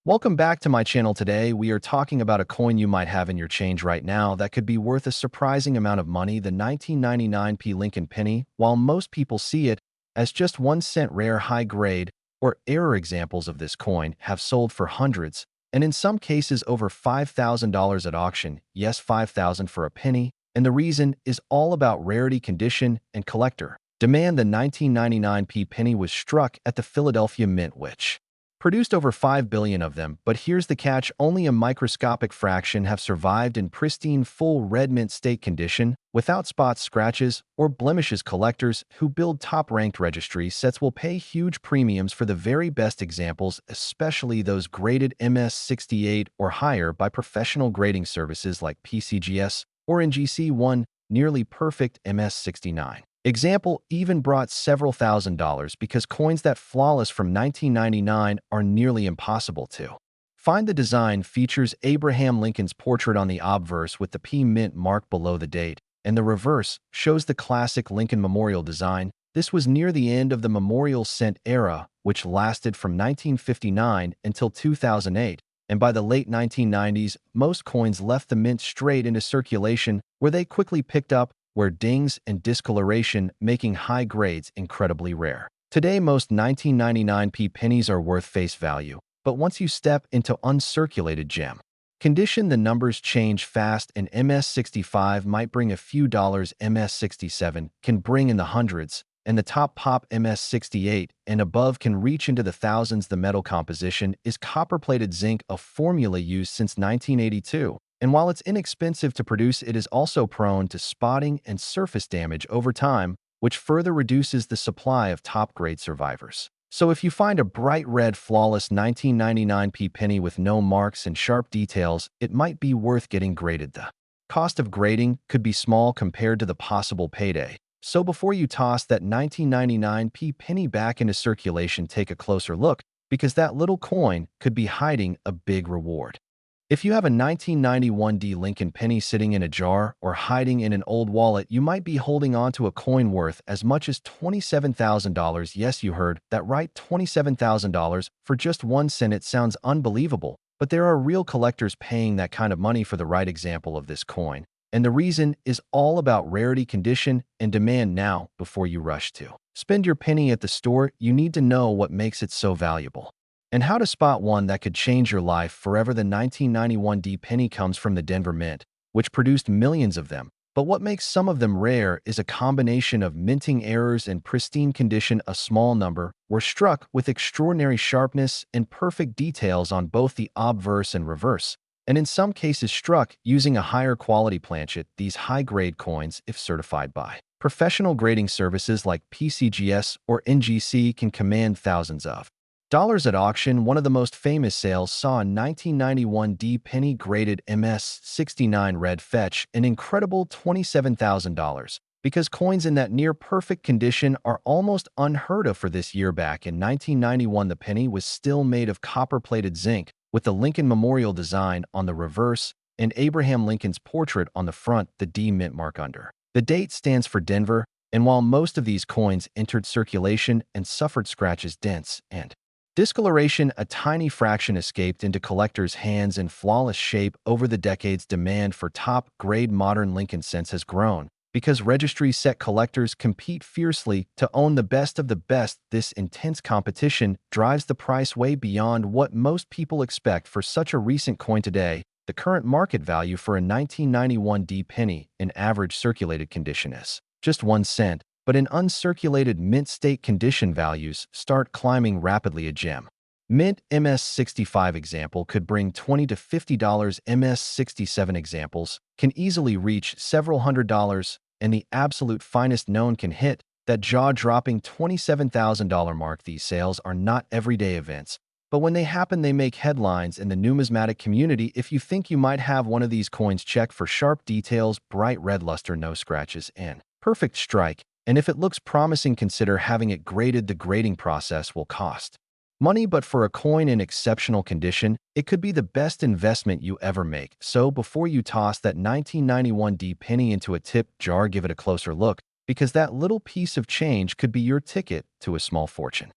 Welcome back to my channel. Today, we are talking about a coin you might have in your change right now that could be worth a surprising amount of money, the 1999p Lincoln penny. While most people see it as just 1 cent, rare high-grade or error examples of this coin have sold for hundreds, and in some cases over $5,000 at auction. Yes, 5,000 for a penny, and the reason is all about rarity, condition, and collector demand. The 1999p penny was struck at the Philadelphia Mint, which produced over 5 billion of them, but here's the catch: only a microscopic fraction have survived in pristine, full red mint state condition, without spots, scratches, or blemishes. Collectors who build top-ranked registry sets will pay huge premiums for the very best examples, especially those graded MS68 or higher by professional grading services like PCGS or NGC1, nearly perfect MS69 example even brought several $1,000s because coins that flawless from 1999 are nearly impossible to find. The design features Abraham Lincoln's portrait on the obverse with the P Mint mark below the date, and the reverse shows the classic Lincoln Memorial design. This was near the end of the memorial cent era, which lasted from 1959 until 2008, and by the late 1990s, most coins left the mint straight into circulation, where they quickly picked up where dings and discoloration, making high grades incredibly rare. Today, most 1999p pennies are worth face value, but once you step into uncirculated gem condition, the numbers change fast, and MS65 might bring a few dollars, MS67 can bring in the hundreds, and the top pop MS68 and above can reach into the thousands. The metal composition is copper-plated zinc, a formula used since 1982. And while it's inexpensive to produce, it is also prone to spotting and surface damage over time, which further reduces the supply of top-grade survivors. So if you find a bright red, flawless 1999p penny with no marks and sharp details, it might be worth getting graded. The cost of grading could be small compared to the possible payday. So before you toss that 1999p penny back into circulation, take a closer look, because that little coin could be hiding a big reward. If you have a 1991D Lincoln penny sitting in a jar or hiding in an old wallet, you might be holding on to a coin worth as much as $27,000. Yes, you heard that right, $27,000 for just 1 cent. It sounds unbelievable, but there are real collectors paying that kind of money for the right example of this coin. And the reason is all about rarity, condition, and demand. Now, before you rush to spend your penny at the store, you need to know what makes it so valuable and how to spot one that could change your life forever. The 1991D penny comes from the Denver Mint, which produced millions of them. But what makes some of them rare is a combination of minting errors and pristine condition. A small number were struck with extraordinary sharpness and perfect details on both the obverse and reverse, and in some cases struck using a higher quality planchet. These high-grade coins, if certified by professional grading services like PCGS or NGC, can command thousands of dollars at auction. One of the most famous sales saw a 1991D penny graded MS69 red fetch an incredible $27,000 because coins in that near-perfect condition are almost unheard of. For this year back in 1991, the penny was still made of copper-plated zinc with the Lincoln Memorial design on the reverse and Abraham Lincoln's portrait on the front. The D mint mark under the date stands for Denver, and while most of these coins entered circulation and suffered scratches, dents, and discoloration, a tiny fraction escaped into collectors' hands in flawless shape. Over the decades, demand for top-grade modern Lincoln cents has grown because registry set collectors compete fiercely to own the best of the best. This intense competition drives the price way beyond what most people expect for such a recent coin. Today, the current market value for a 1991D penny in average circulated condition is just 1 cent. But in uncirculated mint state condition, values start climbing rapidly. A gem mint MS65 example could bring $20 to $50. MS67 examples can easily reach several $100s, and the absolute finest known can hit that jaw-dropping $27,000 mark. These sales are not everyday events, but when they happen, they make headlines in the numismatic community. If you think you might have one of these coins, check for sharp details, bright red luster, no scratches, and perfect strike. And if it looks promising, consider having it graded. The grading process will cost money, but for a coin in exceptional condition, it could be the best investment you ever make. So before you toss that 1991D penny into a tip jar, give it a closer look, because that little piece of change could be your ticket to a small fortune.